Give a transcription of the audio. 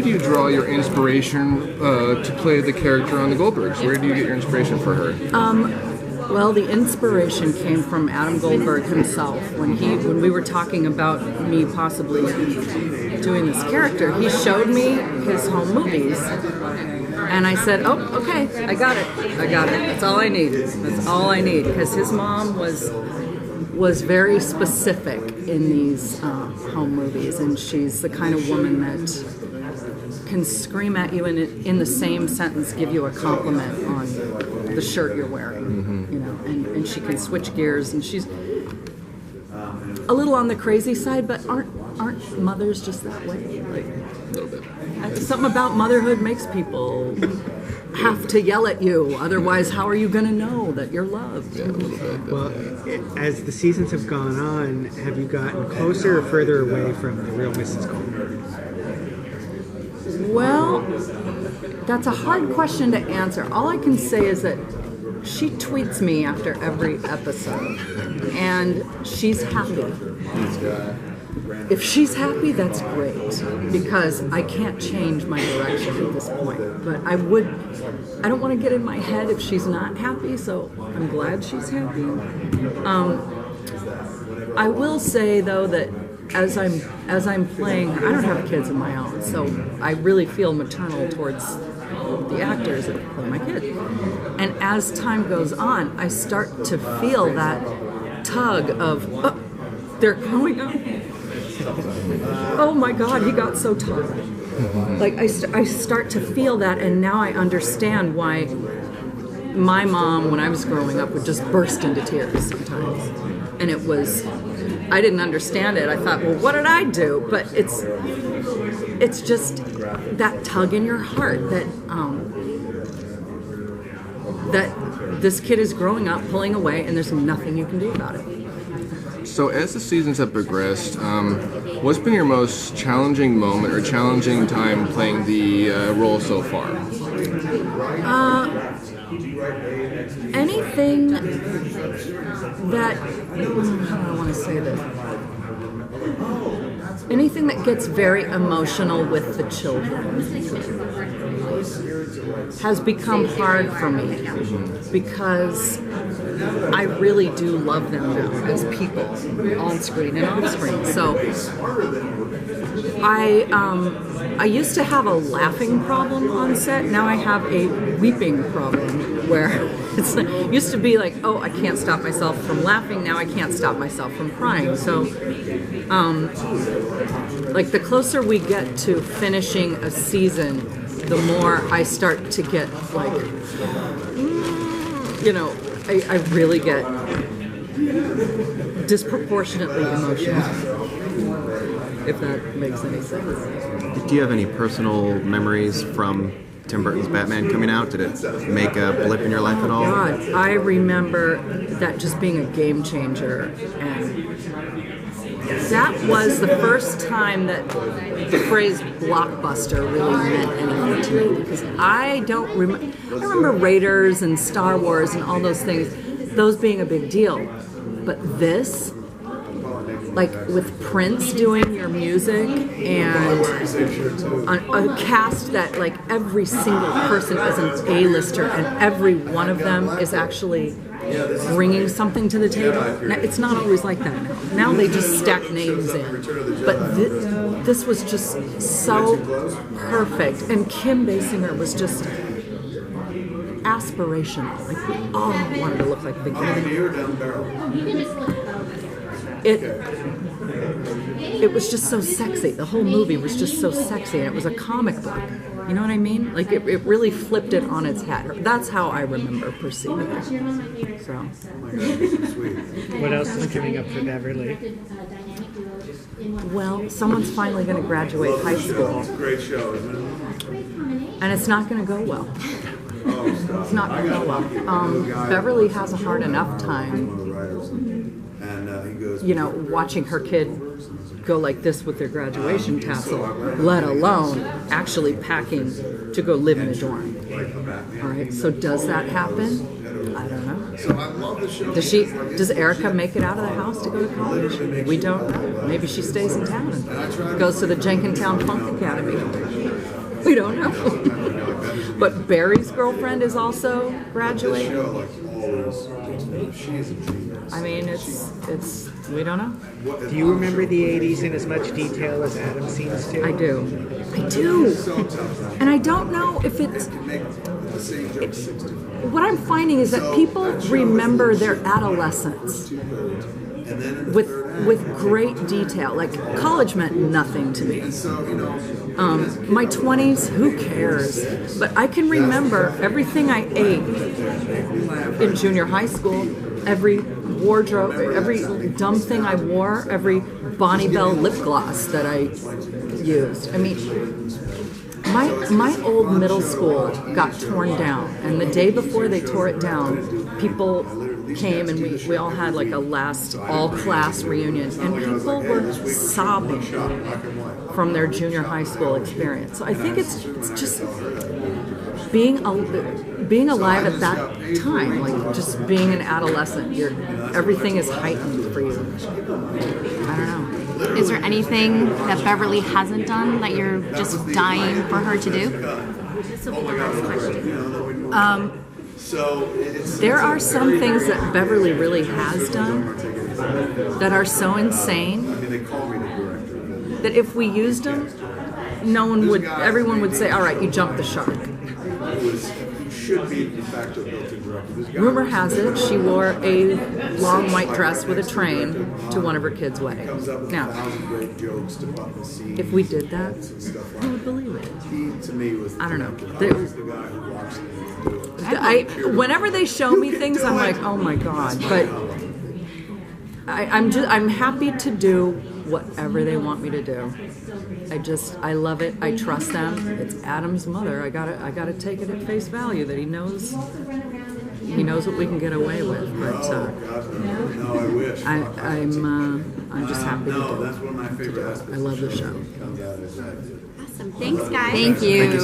did you draw your inspiration to play the character on the Goldbergs? Where do you get your inspiration for her? Well, the inspiration came from Adam Goldberg himself. When we were talking about me possibly doing this character, he showed me his home movies. And I said, oh, okay, I got it. That's all I need. Because his mom was very specific in these home movies. And she's the kind of woman that can scream at you and in the same sentence give you a compliment on the shirt you're wearing, you know, and she can switch gears, and she's a little on the crazy side, but aren't mothers just that way? Like, A little bit. Something about motherhood makes people have to yell at you, otherwise how are you going to know that you're loved? Yeah, a little bit. Well, as the seasons have gone on, have you gotten closer or further away from the real Mrs. Goldberg? Well, that's a hard question to answer. All I can say is that she tweets me after every episode, and she's happy. If she's happy, that's great, because I can't change my direction at this point. But I don't want to get in my head if she's not happy, so I'm glad she's happy. I will say, though, that as I'm playing, I don't have kids of my own, so I really feel maternal towards the actors that play my kids. And as time goes on, I start to feel that tug of, oh, they're growing up. Oh my God, he got so tall. Like I start to feel that, and now I understand why my mom, when I was growing up, would just burst into tears sometimes. And it was, I didn't understand it. I thought, well, what did I do? But it's just that tug in your heart that that this kid is growing up, pulling away, and there's nothing you can do about it. So as the seasons have progressed, what's been your most challenging moment or challenging time playing the role so far? Anything that, how do I want to say this? Anything that gets very emotional with the children has become hard for me, because I really do love them now as people, on screen and off screen. So I used to have a laughing problem on set. Now I have a weeping problem, where it used to be like, oh, I can't stop myself from laughing. Now I can't stop myself from crying. So like the closer we get to finishing a season, the more I start to get like, you know, I really get disproportionately emotional, if that makes any sense. Do you have any personal memories from Tim Burton's Batman coming out? Did it make a blip in your life at all? God, I remember that just being a game changer, and that was the first time that the phrase blockbuster really meant anything to me, because I remember Raiders and Star Wars and all those things, those being a big deal. But this, like with Prince doing your music, and a cast that like every single person is an A-lister, and every one of them is actually bringing something to the table. Now, it's not always like that now. Now they just stack names in. But this was just so perfect. And Kim Basinger was just aspirational. Like, we all wanted to look like the Kim. It was just so sexy. The whole movie was just so sexy, and it was a comic book. You know what I mean? Like, it really flipped it on its head. That's how I remember perceiving it. So. What else is coming up for Beverly? Well, someone's finally going to graduate high school. And it's not going to go well. It's not going to go well. Beverly has a hard enough time, you know, watching her kid go like this with their graduation tassel, let alone actually packing to go live in a dorm. All right, so does that happen? I don't know. Does Erica make it out of the house to go to college? We don't know. Maybe she stays in town and goes to the Jenkintown Funk Academy. We don't know. But Barry's girlfriend is also graduating. I mean, it's we don't know. Do you remember the 80s in as much detail as Adam seems to? I do. And I don't know if it's what I'm finding is that people remember their adolescence with great detail. Like college meant nothing to me. My 20s, who cares? But I can remember everything I ate in junior high school, every wardrobe, every dumb thing I wore, every Bonnie Bell lip gloss that I used. I mean, my old middle school got torn down, and the day before they tore it down, people came and we all had like a last all-class reunion, and people were sobbing from their junior high school experience. So I think it's just being alive at that time, like just being an adolescent. Everything is heightened for you. I don't know. Is there anything that Beverly hasn't done that you're just dying for her to do? This will be the last question. There are some things that Beverly really has done that are so insane that if we used them, everyone would say, all right, you jumped the shark. Rumor has it she wore a long white dress with a train to one of her kids' weddings. Now, if we did that, who would believe it? I don't know. Whenever they show me things, I'm like, oh my god. But I'm happy to do whatever they want me to do. I love it. I trust them. It's Adam's mother. I gotta take it at face value that he knows what we can get away with. But I'm just happy to do it. I love the show. Awesome. Thanks, guys. Thank you.